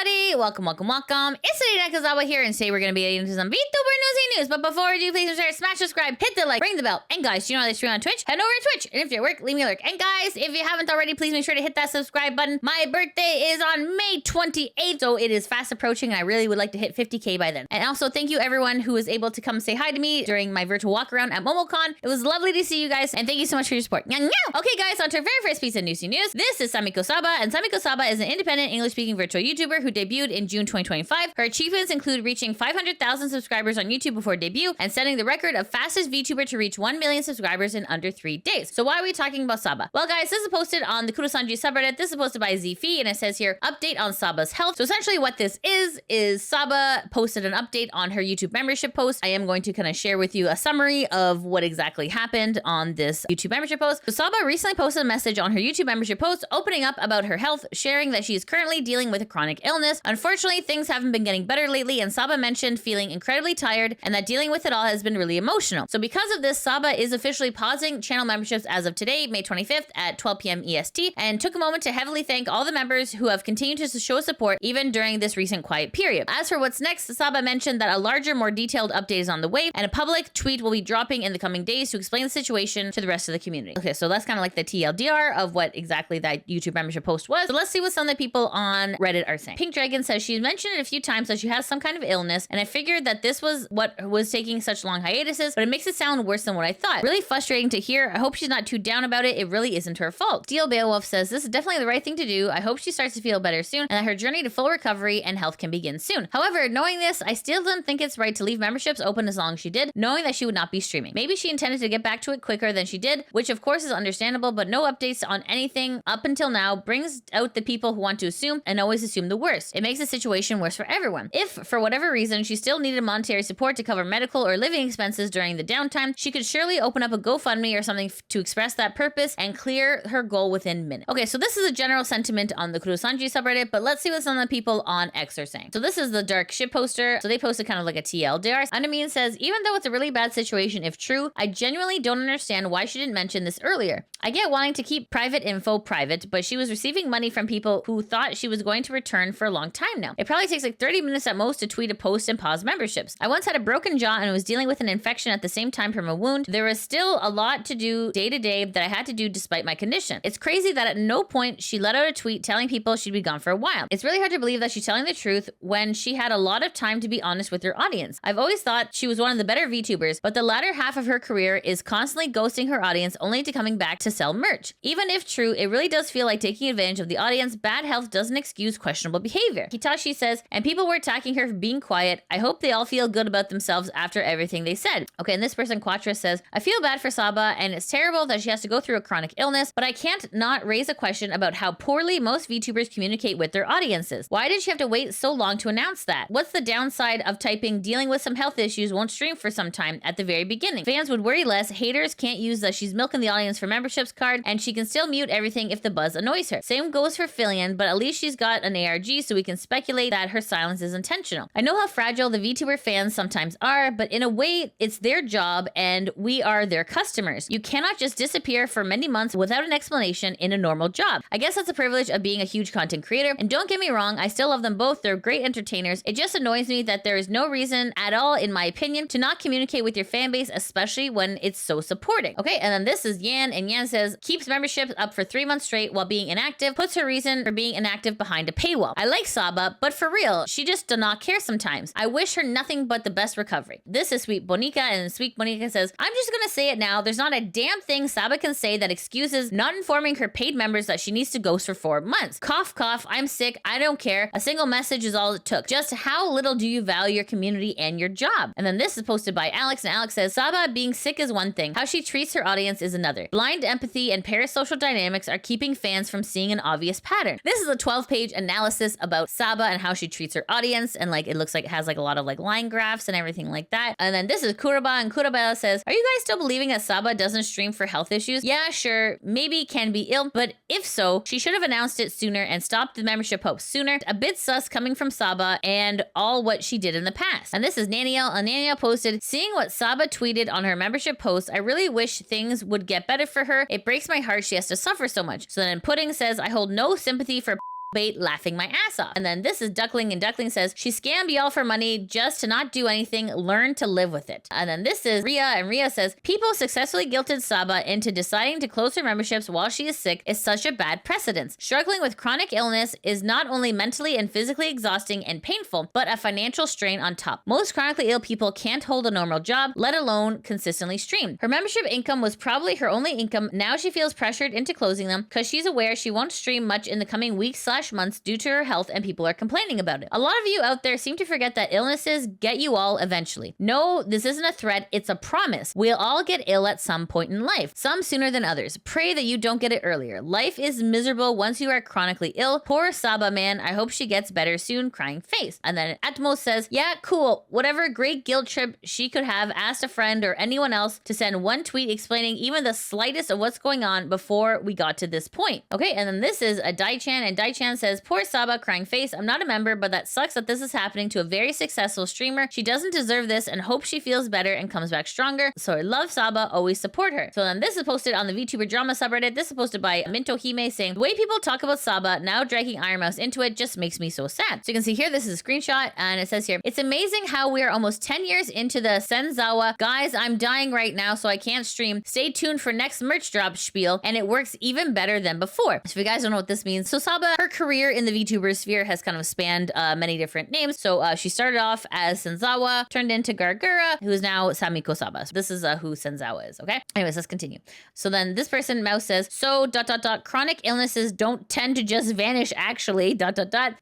everybody! Welcome. It's Saba here, and today we're going to be getting into some VTuber Newsy news. But before we do, please share, smash, subscribe, hit the like, ring the bell. And guys, you know how they stream on Twitch? Head over to Twitch. And if you're at work, leave me a lurk. And guys, if you haven't already, please make sure to hit that subscribe button. My birthday is on May 28th, so it is fast approaching, and I really would like to hit 50K by then. And also, thank you everyone who was able to come say hi to me during my virtual walk around at MomoCon. It was lovely to see you guys, and thank you so much for your support. Okay, guys, on to our very first piece of Newsy news. This is Saba, and Saba is an independent English-speaking virtual YouTuber who debuted in June 2025. Her achievements include reaching 500,000 subscribers on YouTube before debut and setting the record of fastest VTuber to reach 1 million subscribers in under 3 days. So why are we talking about Saba? Well, guys, this is posted on the CENSOR subreddit. This is posted by ZFee, and it says here, update on Saba's health. So essentially what this is Saba posted an update on her YouTube membership post. I am going to kind of share with you a summary of what exactly happened on this YouTube membership post. So Saba recently posted a message on her YouTube membership post opening up about her health, sharing that she is currently dealing with a chronic illness. Unfortunately, things haven't been getting better lately, and Saba mentioned feeling incredibly tired and that dealing with it all has been really emotional. So because of this, Saba is officially pausing channel memberships as of today, May 25th at 12 p.m. EST, and took a moment to heavily thank all the members who have continued to show support even during this recent quiet period. As for what's next, Saba mentioned that a larger, more detailed update is on the way, and a public tweet will be dropping in the coming days to explain the situation to the rest of the community. Okay, so that's kind of like the TLDR of what exactly that YouTube membership post was. So let's see what some of the people on Reddit are saying. Pink Dragon says she's mentioned it a few times that she has some kind of illness, and I figured that this was what was taking such long hiatuses, but it makes it sound worse than what I thought. Really frustrating to hear. I hope she's not too down about it. It really isn't her fault. Steel Beowulf says this is definitely the right thing to do. I hope she starts to feel better soon and that her journey to full recovery and health can begin soon. However, knowing this, I still don't think it's right to leave memberships open as long as she did, knowing that she would not be streaming. Maybe she intended to get back to it quicker than she did, which of course is understandable, but no updates on anything up until now brings out the people who want to assume and always assume the worst. It makes the situation worse for everyone. If, for whatever reason, she still needed monetary support to cover medical or living expenses during the downtime, she could surely open up a GoFundMe or something to express that purpose and clear her goal within minutes. Okay, so this is a general sentiment on the CENSOR subreddit, but let's see what some of the people on X are saying. So this is the dark ship poster. So they posted kind of like a TLDR. Undamine says, even though it's a really bad situation if true, I genuinely don't understand why she didn't mention this earlier. I get wanting to keep private info private, but she was receiving money from people who thought she was going to return for a long time now. It probably takes like 30 minutes at most to tweet a post and pause memberships. I once had a broken jaw and was dealing with an infection at the same time from a wound. There was still a lot to do day to day that I had to do despite my condition. It's crazy that at no point she let out a tweet telling people she'd be gone for a while. It's really hard to believe that she's telling the truth when she had a lot of time to be honest with her audience. I've always thought she was one of the better VTubers, but the latter half of her career is constantly ghosting her audience only to coming back to sell merch. Even if true, it really does feel like taking advantage of the audience. Bad health doesn't excuse questionable behavior. Hitachi says, and people were attacking her for being quiet. I hope they all feel good about themselves after everything they said. Okay, and this person, Quatra, says, I feel bad for Saba, and it's terrible that she has to go through a chronic illness, but I can't not raise a question about how poorly most VTubers communicate with their audiences. Why did she have to wait so long to announce that? What's the downside of typing dealing with some health issues, won't stream for some time at the very beginning? Fans would worry less, haters can't use the she's milking the audience for memberships card, and she can still mute everything if the buzz annoys her. Same goes for Fillian, but at least she's got an ARG so we can speculate that her silence is intentional. I know how fragile the VTuber fans sometimes are, but in a way, it's their job and we are their customers. You cannot just disappear for many months without an explanation in a normal job. I guess that's the privilege of being a huge content creator, and don't get me wrong, I still love them both. They're great entertainers. It just annoys me that there is no reason at all, in my opinion, to not communicate with your fan base, especially when it's so supporting. Okay, and then this is Yan, and Yan says, keeps memberships up for 3 months straight while being inactive, puts her reason for being inactive behind a paywall. I like Saba, but for real, she just does not care sometimes. I wish her nothing but the best recovery. This is Sweet Bonica, and Sweet Bonica says, I'm just gonna say it now, there's not a damn thing Saba can say that excuses not informing her paid members that she needs to ghost for 4 months. Cough, cough, I'm sick, I don't care. A single message is all it took. Just how little do you value your community and your job? And then this is posted by Alex, and Alex says, Saba being sick is one thing, how she treats her audience is another. Blind empathy and parasocial dynamics are keeping fans from seeing an obvious pattern. This is a 12-page analysis about Saba and how she treats her audience, and like it looks like it has like a lot of like line graphs and everything like that. And then this is Kuraba, and Kuraba says, are you guys still believing that Saba doesn't stream for health issues? Yeah, sure, maybe can be ill, but if so, she should have announced it sooner and stopped the membership post sooner. A bit sus coming from Saba and all what she did in the past. And this is Naniel, and Naniel posted, seeing what Saba tweeted on her membership post, I really wish things would get better for her. It breaks my heart she has to suffer so much. So then Pudding says, I hold no sympathy for bait laughing my ass off. And then this is Duckling, and Duckling says, she scammed y'all for money just to not do anything, learn to live with it. And then this is Rhea, and Rhea says, people successfully guilted Saba into deciding to close her memberships while she is sick is such a bad precedence. Struggling with chronic illness is not only mentally and physically exhausting and painful, but a financial strain on top. Most chronically ill people can't hold a normal job, let alone consistently stream. Her membership income was probably her only income. Now she feels pressured into closing them because she's aware she won't stream much in the coming weeks/months due to her health, and people are complaining about it. A lot of you out there seem to forget that illnesses get you all eventually. No, this isn't a threat, it's a promise. We'll all get ill at some point in life, some sooner than others. Pray that you don't get it earlier. Life is miserable once you are chronically ill. Poor Saba, man. I hope she gets better soon, crying face. And then Atmos says, yeah, cool. Whatever great guilt trip she could have asked a friend or anyone else to send one tweet explaining even the slightest of what's going on before we got to this point. Okay, and then this is a Dai-chan, and Dai-chan says, poor Saba, crying face. I'm not a member, but that sucks that this is happening to a very successful streamer. She doesn't deserve this and hope she feels better and comes back stronger. So I love Saba, always support her. So then this is posted on the VTuber drama subreddit. This is posted by Minto Hime saying, the way people talk about Saba, now dragging Ironmouse into it, just makes me so sad. So you can see here, this is a screenshot, and it says here, it's amazing how we are almost 10 years into the Senzawa. Guys, I'm dying right now, so I can't stream. Stay tuned for next merch drop spiel, and it works even better than before. So if you guys don't know what this means, so Saba, her career in the VTuber sphere has kind of spanned many different names. So she started off as Senzawa, turned into Gargura, who is now Samiko Saba. So this is who Senzawa is, okay? Anyways, let's continue. So then this person, Mouse, says, so ... chronic illnesses don't tend to just vanish actually ...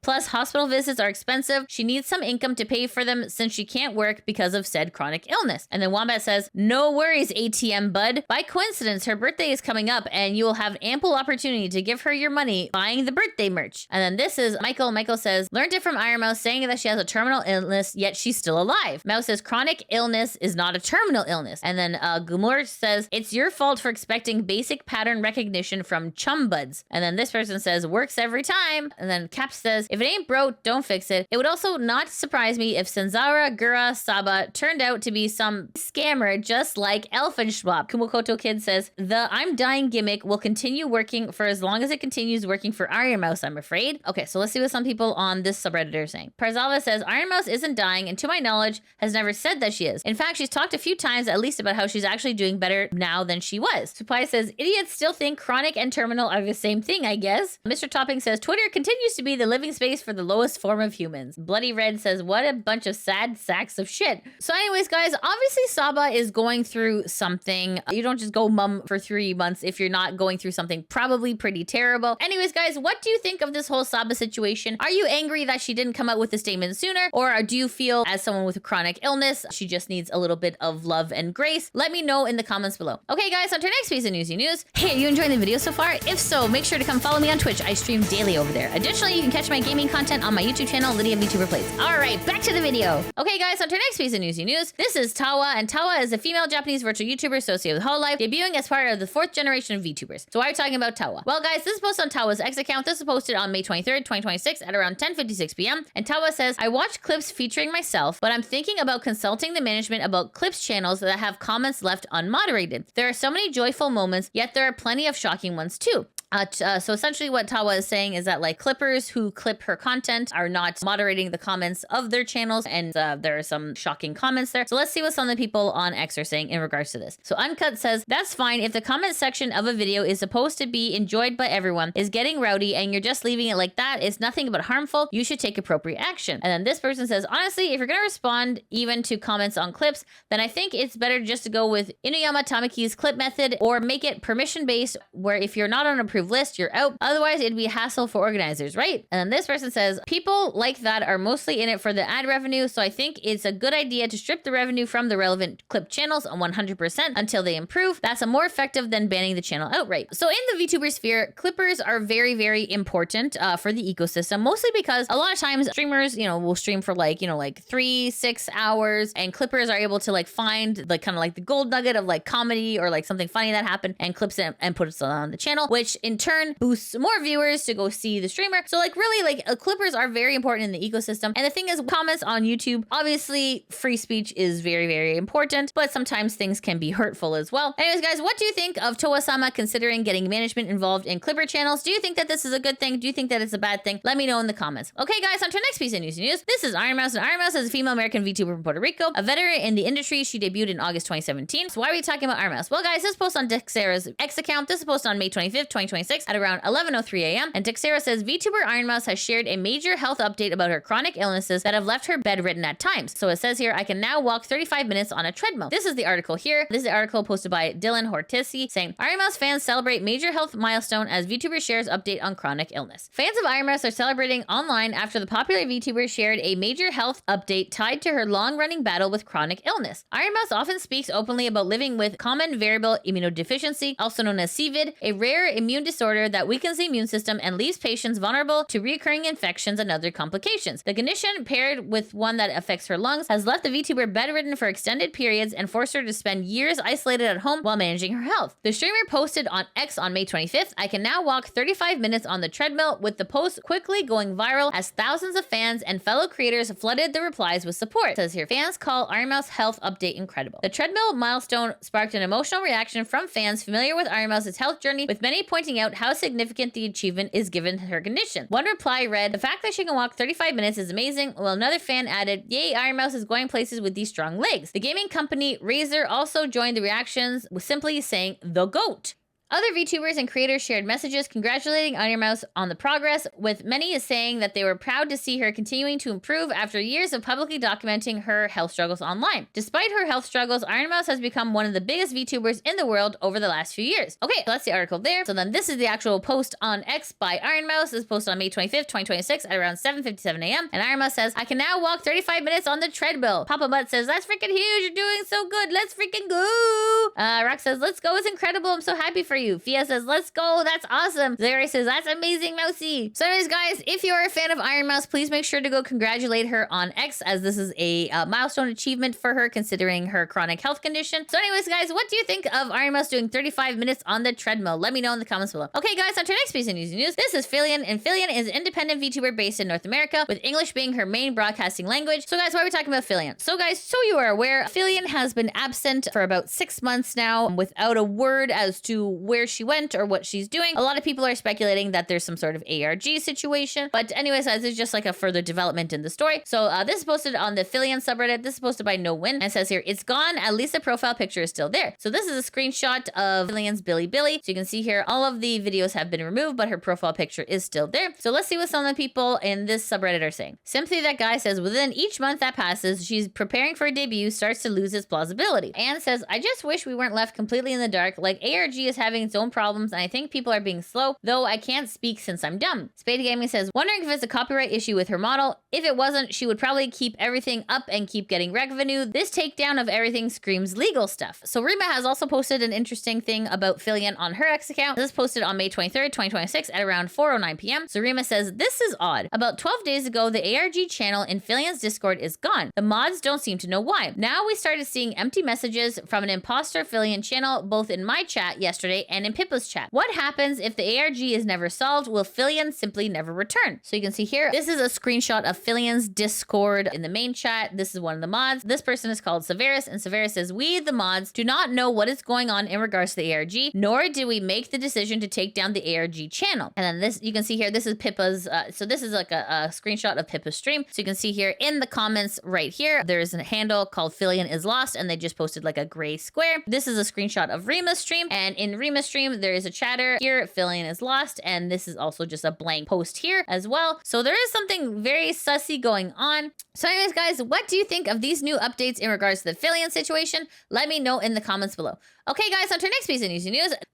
Plus hospital visits are expensive. She needs some income to pay for them since she can't work because of said chronic illness. And then Wombat says, no worries, ATM bud. By coincidence, her birthday is coming up and you will have ample opportunity to give her your money buying the birthday merch. And then this is Michael. Michael says, learned it from Ironmouse saying that she has a terminal illness, yet she's still alive. Mouse says, chronic illness is not a terminal illness. And then Gumor says, it's your fault for expecting basic pattern recognition from chum buds. And then this person says, works every time. And then Cap says, if it ain't broke, don't fix it. It would also not surprise me if Senzara Gura Saba turned out to be some scammer just like Elfenschwab. Kumokoto Kid says, the I'm dying gimmick will continue working for as long as it continues working for Ironmouse, I'm afraid. Okay, so let's see what some people on this subreddit are saying. Parzalva says, Ironmouse isn't dying, and to my knowledge, has never said that she is. In fact, she's talked a few times at least about how she's actually doing better now than she was. Supai says, idiots still think chronic and terminal are the same thing, I guess. Mr. Topping says, Twitter continues to be the living space for the lowest form of humans. Bloody Red says, what a bunch of sad sacks of shit. So anyways, guys, obviously Saba is going through something. You don't just go mum for 3 months if you're not going through something probably pretty terrible. Anyways, guys, what do you think of this whole Saba situation? Are you angry that she didn't come out with the statement sooner? Or do you feel, as someone with a chronic illness, she just needs a little bit of love and grace? Let me know in the comments below. Okay, guys, on to our next piece of Newsy News. Hey, are you enjoying the video so far? If so, make sure to come follow me on Twitch. I stream daily over there. Additionally, you can catch my gaming content on my YouTube channel, Lydia VTuber Plays. All right, back to the video. Okay, guys, on to our next piece of Newsy News. This is Towa, and Towa is a female Japanese virtual YouTuber associated with Hololive, debuting as part of the 4th generation of VTubers. So why are we talking about Towa? Well, guys, this is posted on Towa's X account. This is posted on May 23rd, 2026 at around 10:56 p.m. And Towa says, I watch clips featuring myself, but I'm thinking about consulting the management about clips channels that have comments left unmoderated. There are so many joyful moments, yet there are plenty of shocking ones too. So essentially what Towa is saying is that like clippers who clip her content are not moderating the comments of their channels, and there are some shocking comments there. So let's see what some of the people on X are saying in regards to this. So Uncut says, that's fine if the comment section of a video is supposed to be enjoyed by everyone, is getting rowdy, and you're just leaving it like that. It's nothing but harmful. You should take appropriate action. And then this person says, honestly, if you're going to respond even to comments on clips, then I think it's better just to go with Inuyama Tamaki's clip method, or make it permission based, where if you're not on a list, you're out. Otherwise, it'd be a hassle for organizers, right? And then this person says, people like that are mostly in it for the ad revenue, so I think it's a good idea to strip the revenue from the relevant clip channels on 100% until they improve. That's a more effective than banning the channel outright. So in the VTuber sphere, clippers are very, very important for the ecosystem, mostly because a lot of times streamers, will stream for like 3-6 hours, and clippers are able to like find like kind of like the gold nugget of like comedy or like something funny that happened and clips it and puts it on the channel, which in turn boosts more viewers to go see the streamer. So like really like clippers are very important in the ecosystem. And the thing is, comments on YouTube, obviously free speech is very, very important, but sometimes things can be hurtful as well. Anyways, guys, what do you think of Towa-sama considering getting management involved in clipper channels? Do you think that this is a good thing? Do you think that it's a bad thing? Let me know in the comments. Okay, guys, on to our next piece of Newsy news. This is Ironmouse, and Ironmouse is a female American VTuber from Puerto Rico, a veteran in the industry. She debuted in August 2017. So why are we talking about Ironmouse? Well, guys, this post on Dexera's X account. This is posted on May 25th, 2026 at around 11:03 a.m. And Dexera says VTuber Ironmouse has shared a major health update about her chronic illnesses that have left her bedridden at times. So it says here, I can now walk 35 minutes on a treadmill. This is the article here. This is the article posted by Dylan Hortesi saying, Ironmouse fans celebrate major health milestone as VTuber shares update on chronic illness. Fans of Ironmouse are celebrating online after the popular VTuber shared a major health update tied to her long-running battle with chronic illness. Ironmouse often speaks openly about living with common variable immunodeficiency, also known as CVID, a rare immune disorder that weakens the immune system and leaves patients vulnerable to recurring infections and other complications. The condition, paired with one that affects her lungs, has left the VTuber bedridden for extended periods and forced her to spend years isolated at home while managing her health. The streamer posted on X on May 25th, I can now walk 35 minutes on the treadmill, with the post quickly going viral as thousands of fans and fellow creators flooded the replies with support. It says here, fans call Ironmouse health update incredible. The treadmill milestone sparked an emotional reaction from fans familiar with Ironmouse's health journey, with many pointing out how significant the achievement is given her condition. One reply read, the fact that she can walk 35 minutes is amazing, while another fan added, yay, Ironmouse is going places with these strong legs. The gaming company Razer also joined the reactions with simply saying, the GOAT. Other VTubers and creators shared messages congratulating Ironmouse on the progress, with many saying that they were proud to see her continuing to improve after years of publicly documenting her health struggles online. Despite her health struggles, Ironmouse has become one of the biggest VTubers in the world over the last few years. Okay, so that's the article there. So then this is the actual post on X by Ironmouse. This is posted on May 25th, 2026 at around 7:57 a.m. And Ironmouse says, I can now walk 35 minutes on the treadmill. Papa Butt says, that's freaking huge. You're doing so good. Let's freaking go. Rock says, let's go. It's incredible. I'm so happy for you. Fia says, let's go. That's awesome. Zara says, that's amazing, Mousy. So anyways, guys, if you're a fan of Ironmouse, please make sure to go congratulate her on X, as this is a milestone achievement for her considering her chronic health condition. So anyways, guys, what do you think of Ironmouse doing 35 minutes on the treadmill? Let me know in the comments below. Okay, guys, on to our next piece of news. This is Fillian, and Fillian is an independent VTuber based in North America, with English being her main broadcasting language. So guys, why are we talking about Fillian? So guys, so you are aware, Fillian has been absent for about 6 months now without a word as to where she went or what she's doing. A lot of people are speculating that there's some sort of ARG situation, but anyways, this is just like a further development in the story. So this is posted on the Fillian subreddit. This is posted by No Win, and it says here, it's gone, at least the profile picture is still there. So this is a screenshot of Fillian's BiliBili. So you can see here, all of the videos have been removed, but her profile picture is still there. So let's see what some of the people in this subreddit are saying. Simply That Guy says, within each month that passes, she's preparing for a debut, starts to lose its plausibility. Anne says, I just wish we weren't left completely in the dark. Like, ARG is having its own problems, and I think people are being slow, though I can't speak since I'm dumb. Spade Gaming says, wondering if it's a copyright issue with her model. If it wasn't, she would probably keep everything up and keep getting revenue. This takedown of everything screams legal stuff. So Rima has also posted an interesting thing about Fillian on her X account. This is posted on May 23rd, 2026 at around 4:09 p.m. So Rima says, this is odd. About 12 days ago, the ARG channel in Fillian's Discord is gone. The mods don't seem to know why. Now we started seeing empty messages from an Imposter Fillian channel, both in my chat yesterday and in Pippa's chat. What happens if the ARG is never solved? Will Fillian simply never return? So you can see here, this is a screenshot of Fillian's Discord in the main chat. This is one of the mods. This person is called Severus, and Severus says, we, the mods, do not know what is going on in regards to the ARG, nor do we make the decision to take down the ARG channel. And then this, you can see here, this is Pippa's, so this is like a screenshot of Pippa's stream. So you can see here in the comments right here, there's a handle called Fillian is lost, and they just posted like a gray square. This is a screenshot of Rima's stream, and in Rima's stream, there is a chatter here, Fillian is lost, and this is also just a blank post here as well. So there is something very sussy going on. So anyways, guys, what do you think of these new updates in regards to the Fillian situation? Let me know in the comments below. Okay, guys, on to our next piece of news.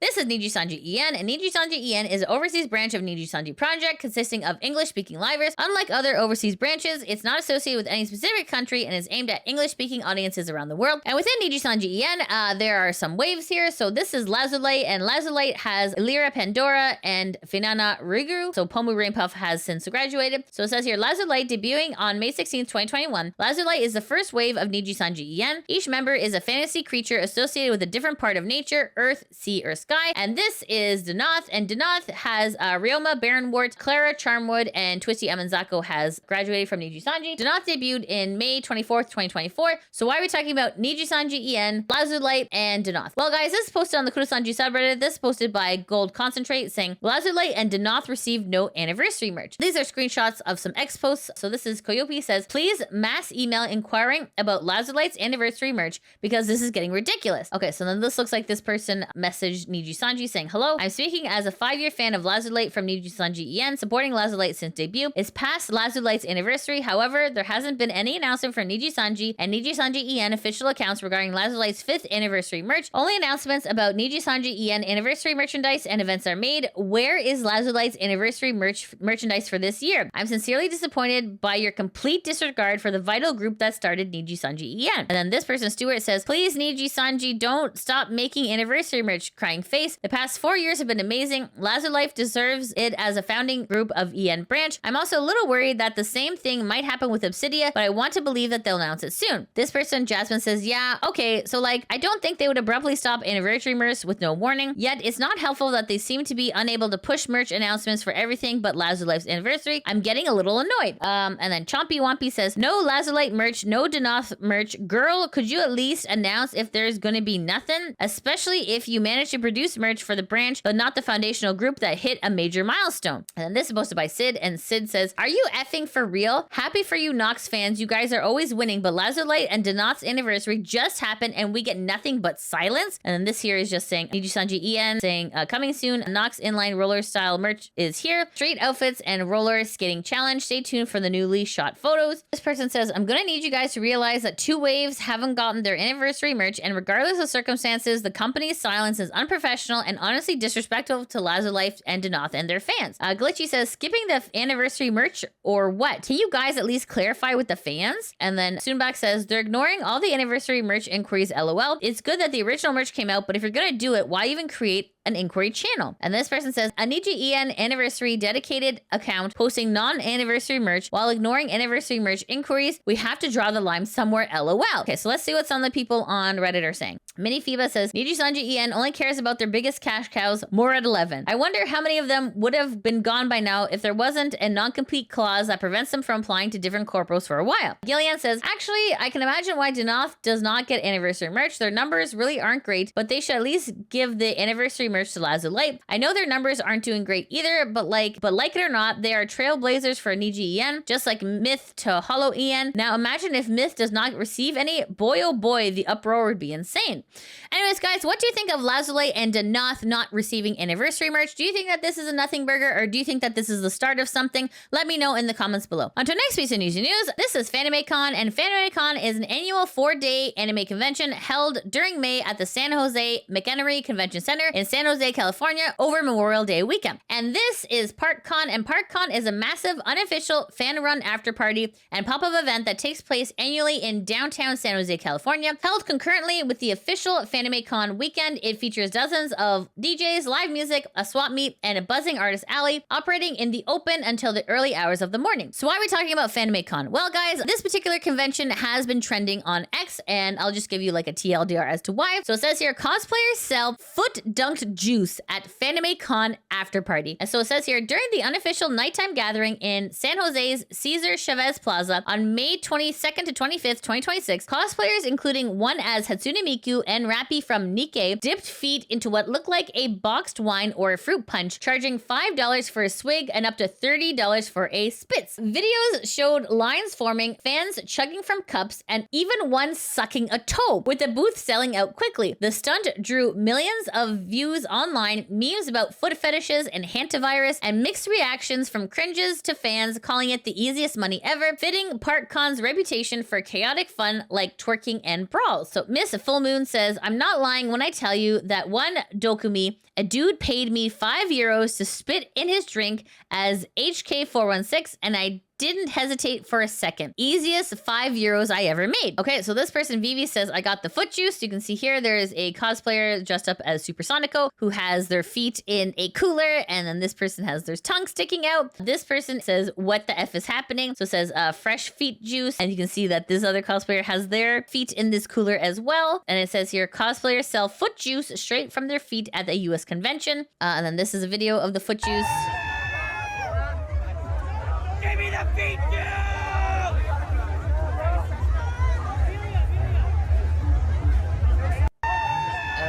This is NIJISANJI EN, and NIJISANJI EN is an overseas branch of NIJISANJI project consisting of English-speaking livers. Unlike other overseas branches, it's not associated with any specific country and is aimed at English-speaking audiences around the world. And within NIJISANJI EN, there are some waves here. So this is Lazulite, and Lazulite has Lyra Pandora and Finana Riguru. So Pomu Rainpuff has since graduated. So it says here, Lazulite debuting on May 16th, 2021. Lazulite is the first wave of NIJISANJI EN. Each member is a fantasy creature associated with a different part of nature, earth, sea, or sky. And this is Denoth, and Denoth has Ryoma, Baronwort, Clara, Charmwood, and Twisty Amanzako has graduated from NIJISANJI. Denoth debuted in May 24th, 2024. So why are we talking about NIJISANJI EN, Lazulite, and Denoth? Well, guys, this is posted on the Kurosanji subreddit. This is posted by Gold Concentrate saying Lazulite and Denoth received no anniversary merch. These are screenshots of some X posts. So this is Koyopi says, please mass email inquiring about Lazulite's anniversary merch because this is getting ridiculous. Okay, so then this looks like this person messaged NIJISANJI saying, hello, I'm speaking as a 5-year fan of Lazulite from NIJISANJI EN, supporting Lazulite since debut. It's past Lazulite's anniversary. However, there hasn't been any announcement from NIJISANJI and NIJISANJI EN official accounts regarding Lazulite's 5th anniversary merch. Only announcements about NIJISANJI EN anniversary merchandise and events are made. Where is Lazulite's anniversary merchandise for this year? I'm sincerely disappointed by your complete disregard for the vital group that started NIJISANJI EN. And then this person, Stuart, says, please NIJISANJI, don't stop making anniversary merch, crying face. The past 4 years have been amazing. Lazulite deserves it as a founding group of EN branch. I'm also a little worried that the same thing might happen with Obsidia, but I want to believe that they'll announce it soon. This person, Jasmine, says, yeah, okay, so like, I don't think they would abruptly stop anniversary merch with no warning, yet it's not helpful that they seem to be unable to push merch announcements for everything but Lazulite's anniversary. I'm getting a little annoyed. And then Chompy Wompy says, no Lazulite merch, no Denoth merch. Girl, could you at least announce if there's gonna be nothing? Especially if you manage to produce merch for the branch, but not the foundational group that hit a major milestone. And then this is posted by Sid, and Sid says, are you effing for real? Happy for you Nox fans, you guys are always winning, but Lazulite and Denoth's anniversary just happened and we get nothing but silence. And then this here is just saying, NIJISANJI EN saying, coming soon, Nox inline roller style merch is here. Street outfits and roller skating challenge. Stay tuned for the newly shot photos. This person says, I'm gonna need you guys to realize that 2 waves haven't gotten their anniversary merch, and regardless of circumstances, the company's silence is unprofessional and honestly disrespectful to Lazulite and Denoth and their fans. Glitchy says, skipping the anniversary merch or what? Can you guys at least clarify with the fans? And then Soonback says, they're ignoring all the anniversary merch inquiries, LOL. It's good that the original merch came out, but if you're gonna do it, why even create an inquiry channel? And this person says, a NIJI EN anniversary dedicated account posting non-anniversary merch while ignoring anniversary merch inquiries. We have to draw the line somewhere, LOL. Okay, so let's see what some of the people on Reddit are saying. Minifiba says, NIJISANJI EN only cares about their biggest cash cows, more at 11. I wonder how many of them would have been gone by now if there wasn't a non-compete clause that prevents them from applying to different corporates for a while. Gillian says, actually, I can imagine why Denoth does not get anniversary merch. Their numbers really aren't great, but they should at least give the anniversary merch to Lazulite. I know their numbers aren't doing great either, but like it or not, they are trailblazers for NIJI EN, just like Myth to Holo EN. Now imagine if Myth does not receive any. Boy, oh boy, the uproar would be insane. Anyways, guys, what do you think of Lazulite and Denoth not receiving anniversary merch? Do you think that this is a nothing burger, or do you think that this is the start of something? Let me know in the comments below. On to the next piece of Newsy News. This is FanimeCon, and FanimeCon is an annual 4-day anime convention held during May at the San Jose McEnery Convention Center in San Jose, California over Memorial Day weekend. And this is ParkCon, and ParkCon is a massive unofficial fan-run after-party and pop-up event that takes place annually in downtown San Jose, California. Held concurrently with the official FanimeCon weekend, it features dozens of DJs, live music, a swap meet, and a buzzing artist alley operating in the open until the early hours of the morning. So why are we talking about FanimeCon? Well, guys, this particular convention has been trending on X, and I'll just give you like a TLDR as to why. So it says here, cosplayers sell foot-dunked juice at FanimeCon after party. And so it says here, during the unofficial nighttime gathering in San Jose's Cesar Chavez Plaza on May 22nd to 25th, 2026, cosplayers including one as Hatsune Miku and Rappy from Nikkei dipped feet into what looked like a boxed wine or a fruit punch, charging $5 for a swig and up to $30 for a spitz. Videos showed lines forming, fans chugging from cups, and even one sucking a toe, with the booth selling out quickly. The stunt drew millions of views online, memes about foot fetishes and hantavirus, and mixed reactions from cringes to fans calling it the easiest money ever, fitting ParkCon's reputation for chaotic fun like twerking and brawls. So Miss Full Moon says, I'm not lying when I tell you that one Dokumi, a dude paid me €5 to spit in his drink as HK416, and I didn't hesitate for a second. Easiest 5 euros I ever made. Okay, so this person, Vivi, says, I got the foot juice. You can see here, there is a cosplayer dressed up as Supersonico who has their feet in a cooler, and then this person has their tongue sticking out. This person says, what the F is happening? So it says fresh feet juice, and you can see that this other cosplayer has their feet in this cooler as well. And it says here, cosplayers sell foot juice straight from their feet at the US convention. And then this is a video of the foot juice. Give me the feet juice!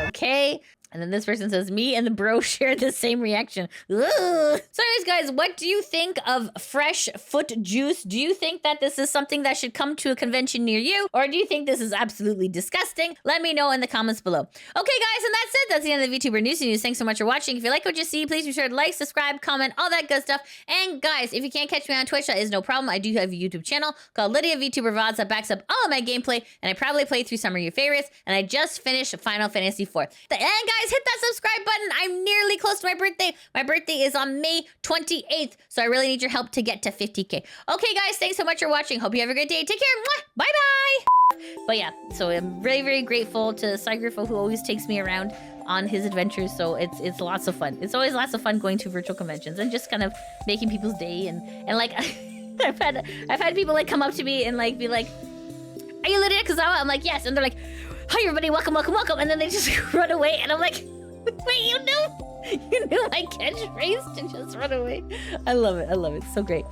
Okay. And then this person says, me and the bro shared the same reaction. Ugh. So anyways, guys, what do you think of fresh foot juice? Do you think that this is something that should come to a convention near you? Or do you think this is absolutely disgusting? Let me know in the comments below. Okay, guys, and that's it. That's the end of the Vtuber Newsie News. Thanks so much for watching. If you like what you see, please be sure to like, subscribe, comment, all that good stuff. And guys, if you can't catch me on Twitch, that is no problem. I do have a YouTube channel called Lydia VTuber VODs that backs up all of my gameplay, and I probably play through some of your favorites, and I just finished Final Fantasy IV. And guys, hit that subscribe button. I'm nearly close to my birthday. My birthday is on May 28th, so I really need your help to get to 50K. Okay, guys, thanks so much for watching. Hope you have a great day. Take care. Mwah! Bye-bye. But yeah, so I'm very, very grateful to Cygrifo, who always takes me around on his adventures, so it's lots of fun. It's always lots of fun going to virtual conventions and just kind of making people's day, and like I've had people like come up to me and like be like, are you Lydia Kazawa? I'm like, yes. And they're like, hi everybody, welcome, welcome, welcome. And then they just run away, and I'm like, wait, you knew my catchphrase to just run away. I love it. I love it. So great.